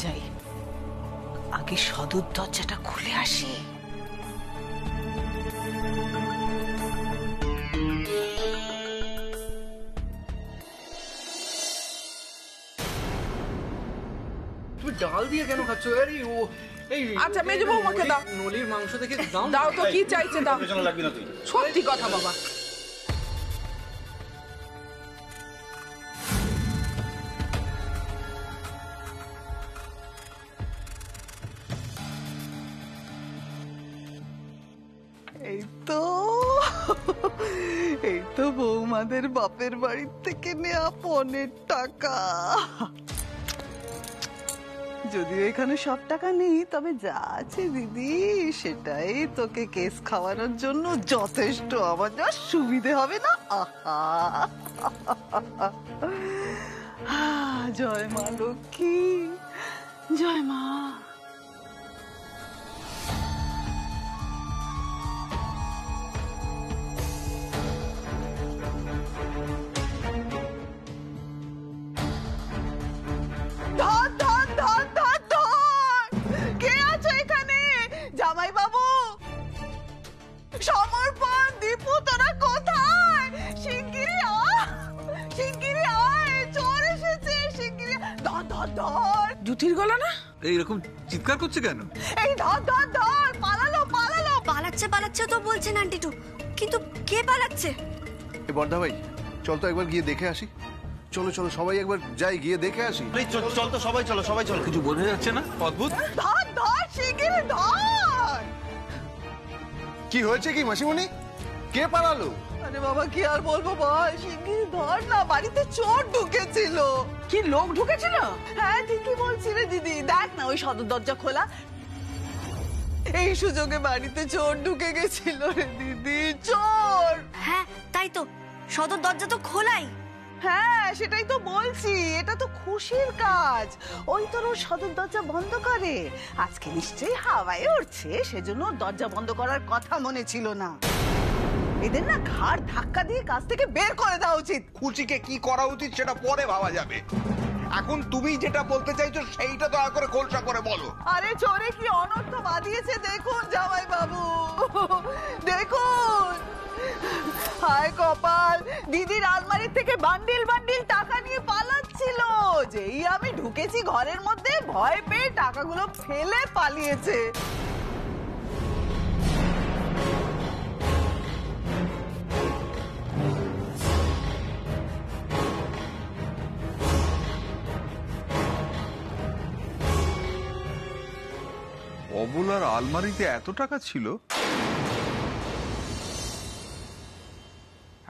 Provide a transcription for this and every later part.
যাই, আগে সদর দরজাটা খুলে আসি। তুমি ডাল দিয়ে কেন খাচ্ছ? আচ্ছা মেজো বৌমাকে দাও, নলির মাংস দেখে দাও তো, কি চাইছে দাও। সত্যি কথা বাবা। এই তো বৌমাদের বাপের বাড়ির থেকে নেওয়া পনের টাকা। যদিও এখানে সব টাকা নেই, তবে যা আছে দিদি সেটাই তোকে কেস খাওয়ানোর জন্য যথেষ্ট। আমার যা সুবিধে হবে না। আহা, জয় মা লক্ষ্মী, জয় মা। কে আছে এখানে? জামাই বাবু, সমর্পণ, দীপু, তোরা কোথায়? শিগগিরই শিগগিরই আয়, চোর এসেছে, শিগগিরই ধর ধর ধর। জুতির গলা না? এইরকম চিৎকার করছে কেন? এই ধর ধর ধর, পালালো পালালো। পালাচ্ছে পালাচ্ছে তো বলছেন আন্টিটু, কিন্তু কে পালাচ্ছে? এ বর্দা ভাই, চল তো একবার গিয়ে দেখে আসি। চলো চলো সবাই একবার যাই, গিয়ে দেখে আসি। চল তো সবাই, চলো সবাই চলো। কিছু বোঝা যাচ্ছে না, অদ্ভুত। ধর ধর, শিগগিরই ধর। কি হয়েছে কি মাসিমণি? কে পালালো? আরে বাবা কি আর বলবো বল, শিগগিরই ধর না, বাড়িতে চোর ঢুকেছিল। কি লোক ঢুকেছিল? হ্যাঁ ঠিকই বলছি রে দিদি, দেখ না ওই সদর দরজা খোলা। এই সুযোগে বাড়িতে চোর ঢুকে গেছিল রে দিদি, চোর। হ্যাঁ তাই তো, সদর দরজা তো খোলাই। হ্যাঁ সেটাই তো বলছি, এটা তো খুশির কাজ। ওই তোর ও সদর দরজা বন্ধ করে, আজকে নিশ্চয়ই হাওয়ায় উঠছে, সেজন্য দরজা বন্ধ করার কথা মনে ছিল না। এদের না ঘাড় ধাক্কা দিয়ে কাজ থেকে বের করে দেওয়া উচিত। খুশিকে কি করা উচিত সেটা পরে ভাবা যাবে। এখন তুমি যেটা বলতে চাইছো সেইটা দয়া করে খোলসা করে বলো। আরে চোরে কি অনর্থ বাঁধিয়েছে দেখুন জামাই বাবু, দেখুন। হায় কপাল, দিদির আলমারি থেকে বান্ডিল বান্ডিল টাকা নিয়ে পালাচ্ছিল। যেই আমি ঢুকেছি ঘরের মধ্যে, ভয় পেয়ে টাকাগুলো ফেলে পালিয়েছে। অবলার আলমারিতে এত টাকা ছিল?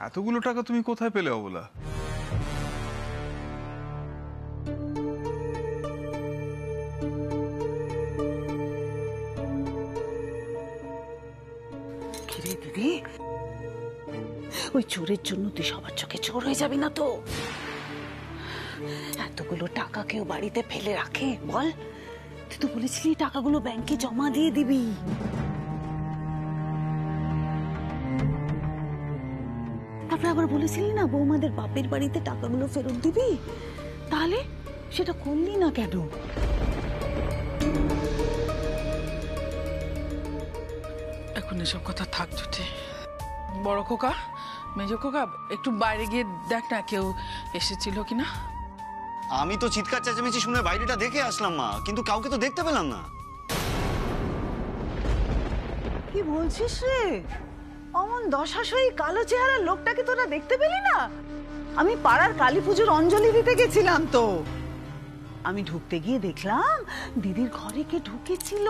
এতগুলো টাকা তুমি কোথায় পেলে অবলা? কিরে দিদি, ওই চোরের জন্য তুই সবার চোখে চোর হয়ে যাবি না তো? এতগুলো টাকা কেউ বাড়িতে ফেলে রাখে বল? তুই তো বলেছিলি টাকাগুলো ব্যাংকে জমা দিয়ে দিবি। তারপরে আবার বলেছিলি না বৌমাদের বাপের বাড়িতে টাকাগুলো ফেরত দিবি, তাহলে সেটা করলি না কেন? এখন এসব কথা থাক জুটি। বড় খোকা, মেজো খোকা, একটু বাইরে গিয়ে দেখ না কেউ এসেছিল কিনা। আমি তো চিৎকার চেঁচামেচি শুনে বাইরেটা দেখে আসলাম মা, কিন্তু কাউকে তো দেখতে পেলাম না। কি বলছিস রে? অমন দশাশয়ী কালো চেহারা লোকটাকে তোরা দেখতে পেলি না? আমি পাড়ার কালী পুজোর অঞ্জলি দিতে গেছিলাম তো, আমি ঢুকতে গিয়ে দেখলাম দিদির ঘরে কে ঢুকেছিল।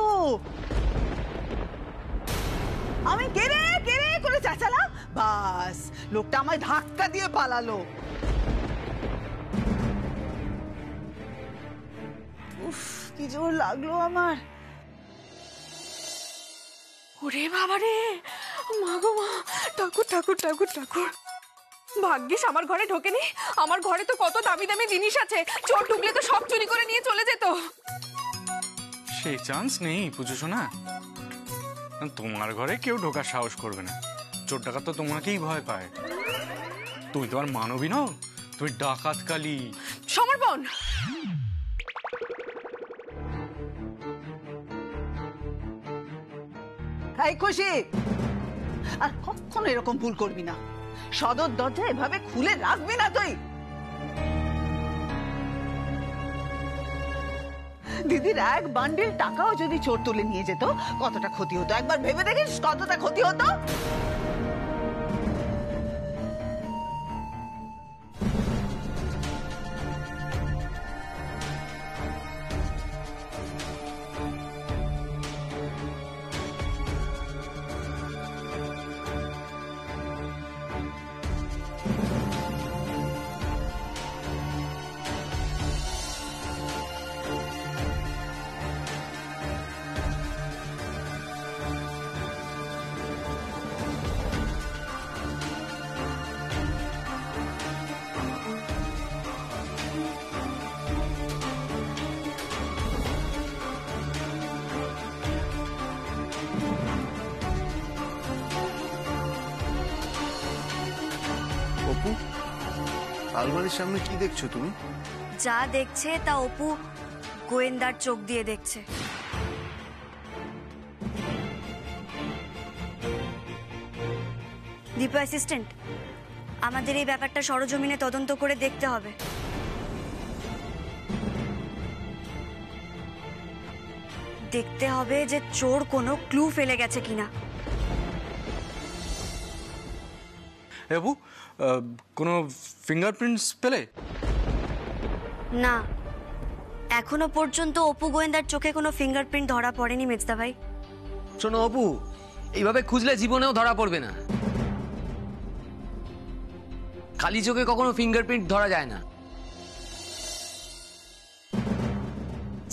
আমি কেড়ে কেড়ে করে চেঁচালাম, বাস লোকটা আমায় ধাক্কা দিয়ে পালালো। উফ কি জোর লাগলো আমার। ওরে বাবা রে, মা গো মা, ঠাকুর ঠাকুর ঠাকুর ঠাকুর। ভাগ্যিস আমার ঘরে ঢোকেনি, আমার ঘরে তো কত দামি দামি জিনিস আছে, চোর ঢুকলে তো সব চুরি করে নিয়ে চলে যেত। সেই চান্স নেই পুজো শোনা, তোমার ঘরে কেউ ঢোকার সাহস করবে না। চোর ডাকাত তো তোমাকেই ভয় পায়। তুমি তো আর মানবী নও, তুমি ডাকাত কালী। সমর্পণ, এই খুশি, আর কখনো এরকম ভুল করবি না। সদর দরজা এভাবে খুলে রাখবি না তুই। দিদির এক বান্ডিল টাকাও যদি চোর তুলে নিয়ে যেত কতটা ক্ষতি হতো একবার ভেবে দেখিস, কতটা ক্ষতি হতো। অপু, আলমারির সামনে কি দেখছো তুমি? যা দেখছে তা অপু গোয়েন্দার চোখ দিয়ে দেখছে। দীপু অ্যাসিস্ট্যান্ট, আমাদের এই ব্যাপারটা সরজমিনে তদন্ত করে দেখতে হবে। দেখতে হবে যে চোর কোনো ক্লু ফেলে গেছে কিনা। অপু, কোনো ফিঙ্গারপ্রিন্টস পেলে? না, এখনো পর্যন্ত অপু গোয়েন্দার চোখে কোনো ফিঙ্গারপ্রিন্ট ধরা পড়েনি মেজদা ভাই। শোনো অপু, এইভাবে খুঁজলে জীবনেও ধরা পড়বে না। খালি চোখে কখনো ফিঙ্গারপ্রিন্ট ধরা যায় না।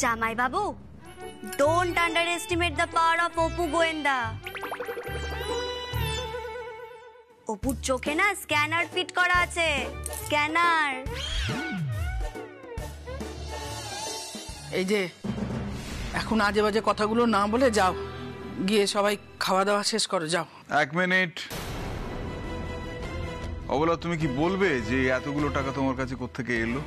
জামাই বাবু, don't under estimate the power of Apu গোয়েন্দা। অপুর চোখে না স্ক্যানার ফিট করা আছে, স্ক্যানার। এই যে এখন আজে বাজে কথাগুলো না বলে যাও, গিয়ে সবাই খাওয়া দাওয়া শেষ করো, যাও। 1 মিনিট। অবলা, তুমি কি বলবে যে এতগুলো টাকা তোমার কাছে কোত্থেকে এলো?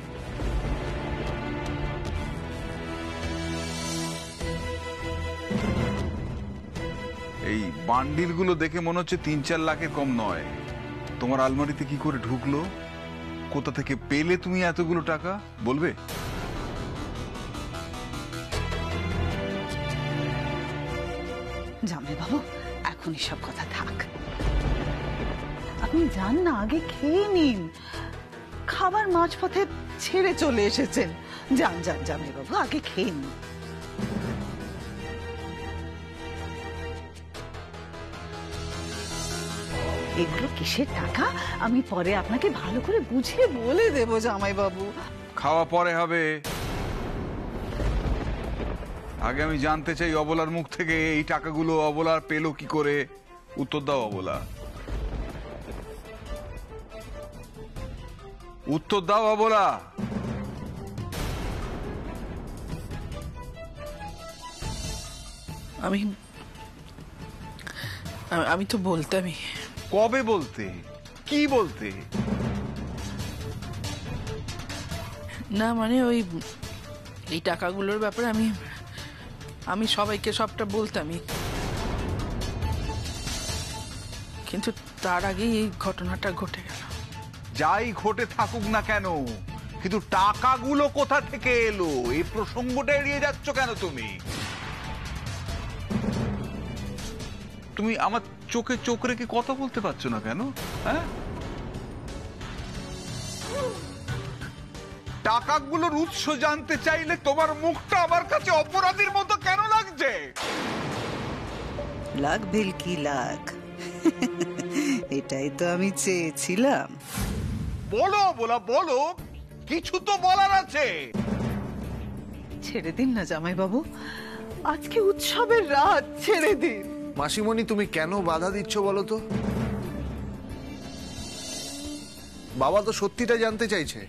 এই বান্ডিলগুলো দেখে মনে হচ্ছে 3-4 লাখের কম নয়। তোমার আলমারিতে কি করে ঢুকলো, কোথা থেকে পেলে তুমি এতগুলো টাকা, বলবে? জামাই বাবু, এখন এসব কথা থাক, আপনি যান না, আগে খেয়ে নিন। খাবার মাঝপথে ছেড়ে চলে এসেছেন। যান যান জামাই বাবু, আগে খেয়ে নিন। এগুলো কিসের টাকা আমি পরে আপনাকে ভালো করে বুঝিয়ে বলে দেবো জামাই বাবু। খাওয়া পরে হবে, আগে আমি জানতে চাই অবলার মুখ থেকে এই টাকাগুলো অবলার পেলো কি করে। উত্তর দাও অবলা, উত্তর দাও অবলা। আমি আমি তো বলতামই। কবে বলতে, কি বলতে? না মানে ওই এই টাকাগুলোর ব্যাপারে আমি সবাইকে সবটা বলতামই, কিন্তু তার আগেই এই ঘটনাটা ঘটে গেল। যাই ঘটে থাকুক না কেন, কিন্তু টাকাগুলো কোথা থেকে এলো এই প্রসঙ্গটা এড়িয়ে যাচ্ছ কেন তুমি? তুমি আমার চোখে চোখ রেখে কথা বলতে পারছো না কেন? হ্যাঁ, টাকাগুলোর উৎস জানতে চাইলে তোমার মুখটা আমার কাছে অপরাধীর মতো কেন লাগছে? লাগ বিল কি লাগ, এটাই তো আমি চেয়েছিলাম। বলো বলা, বলো, কিছু তো বলার আছে। ছেড়ে দিন না জামাই বাবু, আজকে উৎসবের রাত, ছেড়ে দিন। মাসিমণি, তুমি কেন বাধা দিচ্ছ বলো তো? বাবা তো সত্যিটা জানতে চাইছে,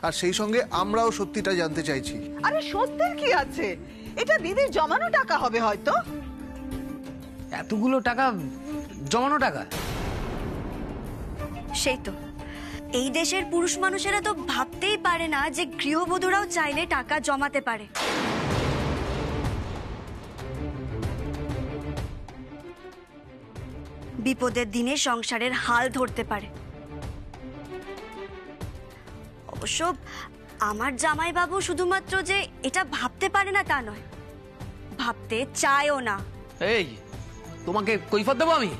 আর সেই সঙ্গে আমরাও সত্যিটা জানতে চাইছি। আরে সত্যির কি আছে, এটা দিদির জমানো টাকা হবে হয়তো। এতগুলো টাকা জমানো টাকা? সেই তো, এই দেশের পুরুষ মানুষেরা তো ভাবতেই পারে না যে গৃহবধূরাও চাইলে টাকা জমাতে পারে। বিপদের দিনে সংসারের হাল ধরতে পারে। অবশ্য আমার জামাইবাবু শুধুমাত্র যে এটা ভাবতে পারে না তা নয়, ভাবতে চায়ও না। এই তোমাকে কৈফত দেবো আমি?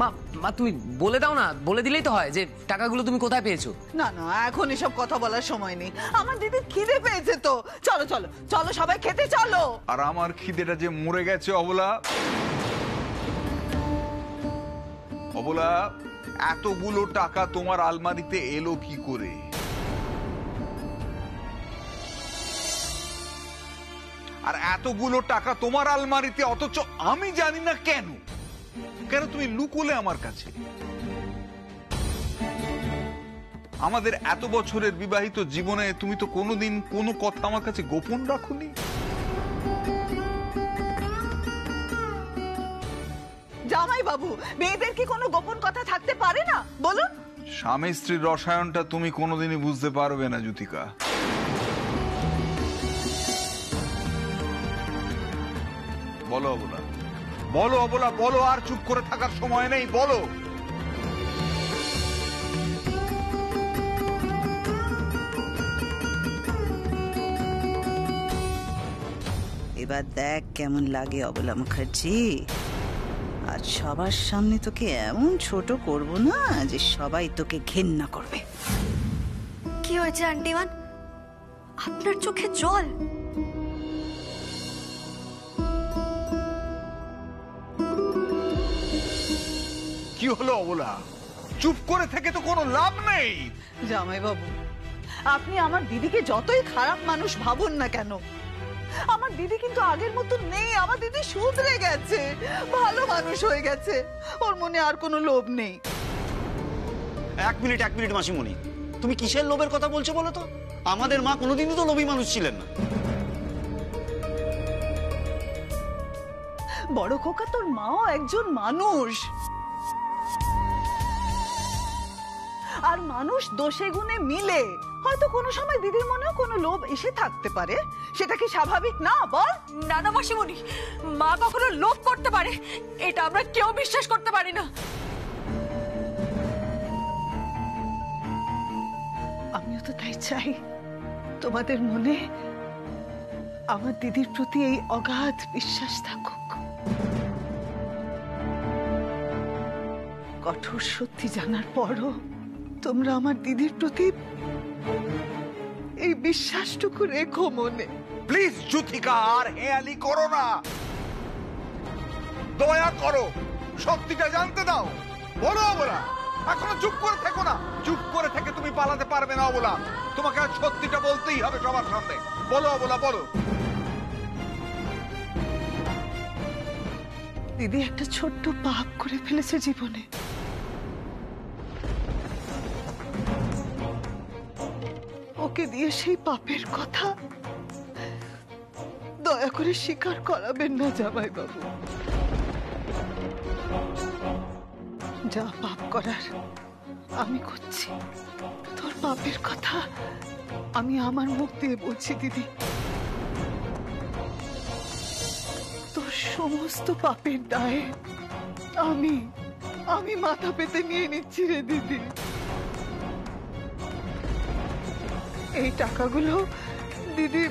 মা মা তুমি বলে দাও না, বলে দিলেই তো হয় যে টাকাগুলো তুমি কোথায় পেয়েছো। না না, এখন এসব কথা বলার সময় নেই। আমার দিদির খিদে পেয়েছে তো, চলো চলো চলো সবাই খেতে চলো। আর আমার খিদেটা যে মরে গেছে অবলা। অবলা, এতগুলো টাকা তোমার আলমারিতে এলো কি করে? আর এতগুলো টাকা তোমার আলমারিতে, অথচ আমি জানি না কেন। কেন তুমি লুকোলে আমার কাছে? আমাদের এত বছরের বিবাহিত জীবনে তুমি তো কোনোদিন কোনো কথা আমার কাছে গোপন রাখোনি। জামাই বাবু, মেয়েদের কি কোনো গোপন কথা থাকতে পারে না বলুন? স্বামী স্ত্রীর রসায়নটা তুমি কোনোদিনই বুঝতে পারবে না জ্যোতিকা। বলো অবলা, বলো অবলা, বলো। আর চুপ করে থাকার সময় নেই, বলো। এবার দেখ কেমন লাগে অবলা মুখার্জি। আজ সবার সামনে তোকে এমন ছোট করব না যে সবাই তোকে ঘেন্না করবে। কি হয়েছে আন্টিমান, আপনার চোখে জল? কি হলো অবলা? চুপ করে থেকে তো কোনো লাভ নেই। জামাই বাবু, আপনি আমার দিদিকে যতই খারাপ মানুষ ভাবুন না কেন, আমার দিদি কিন্তু আগের মতো নেই। আমার দিদি শুধরে গেছে, ভালো মানুষ হয়ে গেছে। ওর মনে আর কোনো লোভ নেই। এক মিনিট মাসিমণি, তুমি কিসের লোভের কথা বলছো বলো তো? আমাদের মা কোনোদিনই তো লোভী মানুষ ছিলেন না। বড় খোকা, তোর মাও একজন মানুষ। আর মানুষ দোষে গুণে মিলে। হয়তো কোনো সময় দিদির মনেও কোনো লোভ এসে থাকতে পারে। সেটা কি স্বাভাবিক না বল? না না মাসিমণি, মা কখনো লোভ করতে পারে এটা আমরা কেউ বিশ্বাস করতে পারি না। আমিও তো তাই চাই তোমাদের মনে আমার দিদির প্রতি এই অগাধ বিশ্বাস থাকুক। কঠোর সত্যি জানার পরও তোমরা আমার দিদির প্রতি এই বিশ্বাসটুকু রেখো মনে। প্লিজ জ্যোতিকা, আর হেয়ালি করো না। দয়া করো, সত্যিটা জানতে দাও। বলো অবলা, এখনো চুপ করে থেকো না। চুপ করে থেকে তুমি পালাতে পারবে না অবলা। তোমাকে আজ সত্যিটা বলতেই হবে সবার সামনে। বলো অবলা, বলো। দিদি একটা ছোট্ট পাপ করে ফেলেছে জীবনে। ওকে দিয়ে সেই পাপের কথা দয়া করে স্বীকার করাবেন না জামাই বাবু। যা পাপ করার আমি করছি। তোর পাপের কথা আমি আমার মুখ দিয়ে বলছি দিদি। তোর সমস্ত পাপের দায়ে আমি মাথা পেতে নিয়ে নিচ্ছি রে দিদি। এই টাকাগুলো দিদি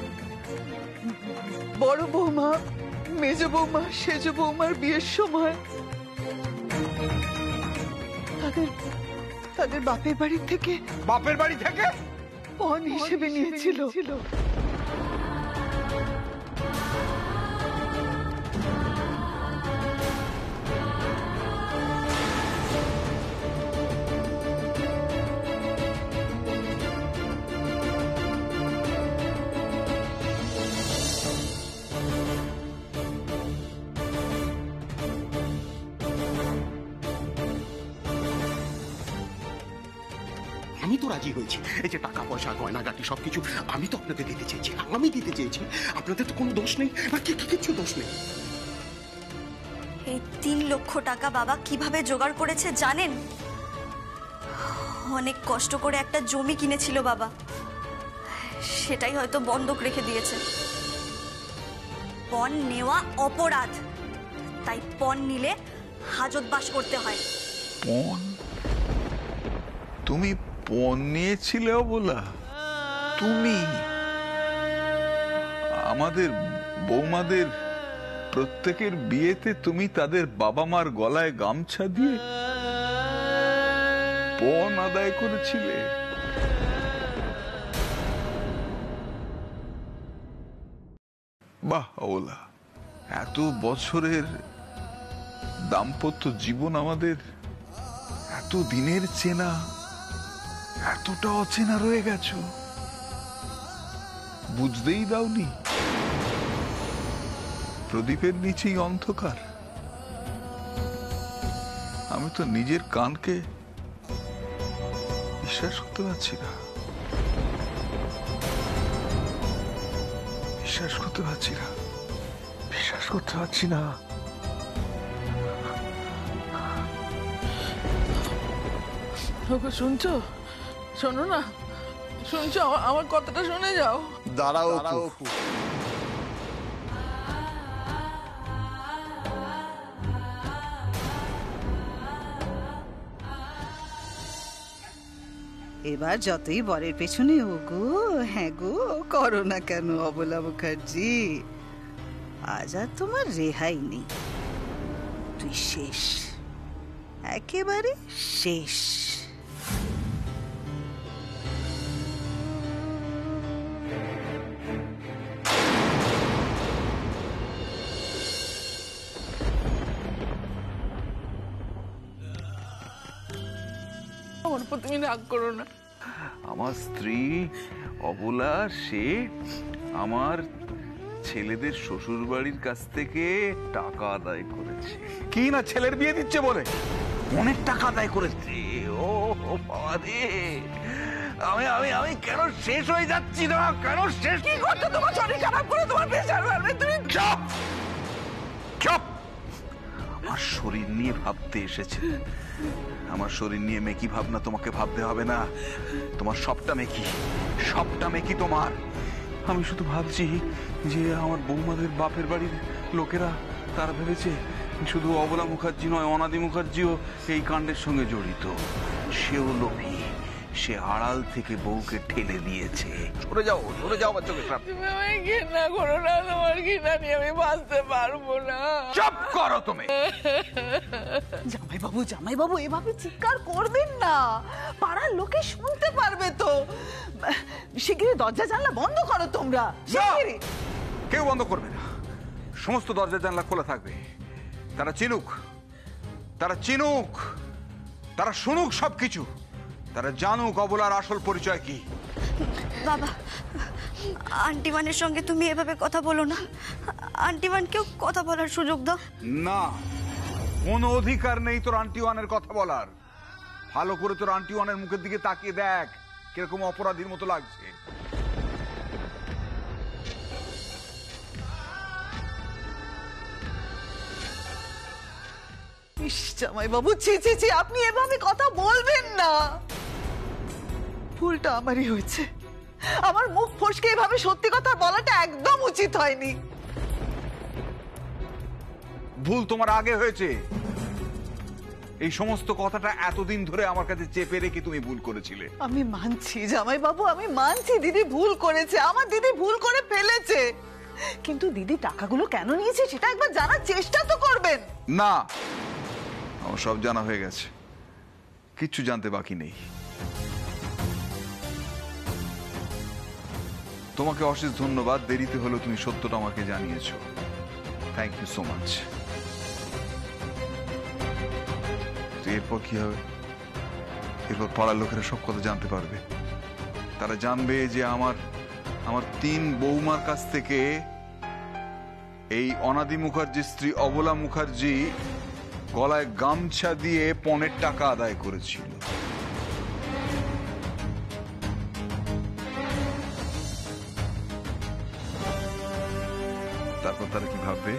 বড় বৌমা, মেজ বৌমা, সেজ বৌমার বিয়ের সময় তাদের বাপের বাড়ি থেকে পণ হিসেবে নিয়েছিল। আমি তো রাজি হয়েছি। এই যে টাকা পয়সা গয়নাগাটি সবকিছু আমি তো আপনাদের দিতে চেয়েছি, আমি দিতে চেয়েছি। আপনাদের তো কোনো দোষ নেই, কিছু দোষ নেই। এই 3 লক্ষ টাকা বাবা কিভাবে জোগাড় করেছে জানেন? অনেক কষ্ট করে একটা জমি কিনেছিল বাবা, সেটাই হয়তো বন্ধক রেখে দিয়েছে। পণ নেওয়া অপরাধ, তাই পণ নিলে হাজত বাস করতে হয়। পণ? তুমি পণ নিয়েছিলে বলা? তুমি আমাদের বৌমাদের প্রত্যেকের বিয়েতে তুমি তাদের বাবা মার গলায় গামছা দিয়ে পণ আদায় করেছিলে? বাহ ওলা, এত বছরের দাম্পত্য জীবন আমাদের এত দিনের চেনা এতটা অচেনা রয়ে গেছো, বুঝতেই দাওনি প্রদীপের নিচেই অন্ধকার। আমি তো নিজের কানকে বিশ্বাস করতে পারছি না, বিশ্বাস করতে পারছি না, বিশ্বাস করতে পারছি না। শুনছো? শোনো না, শুনছো? আমার কথাটা শুনে যাও। দাঁড়াও। এবার যতই বরের পেছনে ওগো হ্যাঁ গো করো না কেন অবলা মুখার্জি, আজ আর তোমার রেহাই নেই। তুই শেষ, একেবারে শেষ। আমার উপর তুমি রাগ করো না। আমার স্ত্রী অবলা সে আমার ছেলেদের শ্বশুর বাড়ির কাছ থেকে টাকা আদায় করেছে। কি না ছেলের বিয়ে দিচ্ছে বলে অনেক টাকা আদায় করেছে। ও বাবা রে, আমি আমি আমি কেন শেষ হয়ে যাচ্ছি না? কেন শেষ? কি করছো? তোমার শরীর খারাপ করে তোমার প্রেশার বাড়বে। তুমি চুপ চুপ। আমার শরীর নিয়ে ভাবতে এসেছে, আমার শরীর নিয়ে মেকি ভাবনা তোমাকে ভাবতে হবে না। তোমার সবটা মেকি, সবটা মেকি তোমার। আমি শুধু ভাবছি যে আমার বৌমাদের বাপের বাড়ির লোকেরা তারা ভেবেছে শুধু অবলা মুখার্জি নয়, অনাদি মুখার্জিও এই কাণ্ডের সঙ্গে জড়িত। সেও লোভী, সে আড়াল থেকে বউকে ঠেলে দিয়েছে। সরে যাও, সরে যাও আমার চোখের সামনে। তুমি আমায় ঘৃণা করো না, তোমার ঘৃণা নিয়ে আমি বাঁচতে পারবো না। চুপ করো তুমি। জামাই বাবু এভাবে চিৎকার করবেন না, পাড়ার লোকে শুনতে পারবে তো। শিগগিরই দরজা জানলা বন্ধ করো তোমরা। শিগগিরই। কেউ বন্ধ করবে না, সমস্ত দরজা জানলা খোলা থাকবে। তারা চিনুক, তারা চিনুক, তারা শুনুক সবকিছু, তারা জানুক অবলার আসল পরিচয় কি। বাবা, আন্টিমানের সঙ্গে তুমি এভাবে কথা বলো না। আন্টিমানকেও কথা বলার সুযোগ দাও। না, কোনো অধিকার নেই তোর আন্টি ওয়ানের কথা বলার। ভালো করে তোর আন্টি ওয়ানের মুখের দিকে তাকিয়ে দেখ, কিরকম অপরাধীর মতো লাগছে। জামাই বাবু, ছি ছি ছি, আপনি এভাবে কথা বলবেন না। ভুলটা আমারই হয়েছে, আমার মুখ ফসকে এভাবে সত্যি কথা বলাটা একদম উচিত হয়নি। ভুল তোমার আগে হয়েছে, এই সমস্ত কথাটা এতদিন ধরে আমার কাছে চেপে রেখে তুমি ভুল করেছিলে। আমি মানছি জামাই বাবু, আমি মানছি দিদি ভুল করেছে, আমার দিদি ভুল করে ফেলেছে। কিন্তু দিদি টাকাগুলো কেন নিয়েছে সেটা একবার জানার চেষ্টা তো করবেন। না, আমার সব জানা হয়ে গেছে, কিচ্ছু জানতে বাকি নেই। তোমাকে অশেষ ধন্যবাদ, দেরিতে হলেও তুমি সত্যটা আমাকে জানিয়েছো। Thank you so much. এরপর কি হবে? এরপর পাড়ার লোকেরা সব কথা জানতে পারবে। তারা জানবে যে আমার 3 বৌমার কাছ থেকে এই অনাদি মুখার্জির স্ত্রী অবলা মুখার্জি গলায় গামছা দিয়ে পণের টাকা আদায় করেছিল। তারপর তারা কি ভাববে?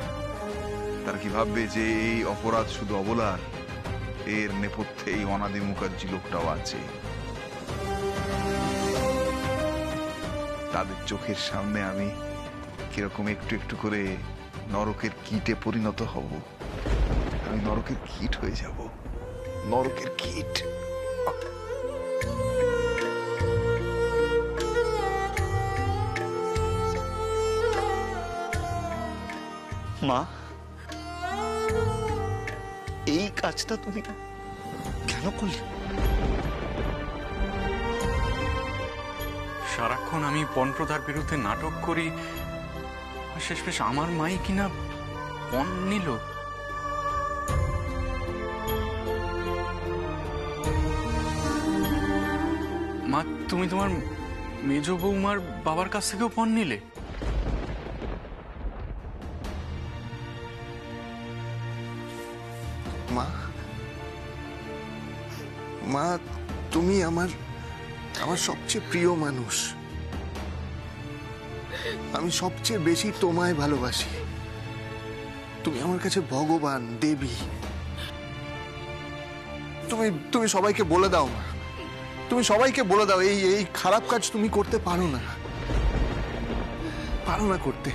তারা কি ভাববে যে এই অপরাধ শুধু অবলার, এর নেপথ্যে এই অনাদি মুখার্জি লোকটাও আছে। তাদের চোখের সামনে আমি কিরকম একটু একটু করে নরকের কীটে পরিণত হব। আমি নরকের কীট হয়ে যাব, নরকের কীট। মা, এই কাজটা তুমি কেন করলে? সারাক্ষণ আমি পণপ্রথার বিরুদ্ধে নাটক করি, আর শেষমেশ আমার মাই কিনা পণ নিল। মা, তুমি তোমার মেজ বৌমার বাবার কাছ থেকেও পণ নিলে? মা, মা, তুমি আমার সবচেয়ে প্রিয় মানুষ। আমি সবচেয়ে বেশি তোমায় ভালোবাসি। তুমি আমার কাছে ভগবান, দেবী। তুমি সবাইকে বলে দাও মা, তুমি সবাইকে বলে দাও এই খারাপ কাজ তুমি করতে পারো না করতে।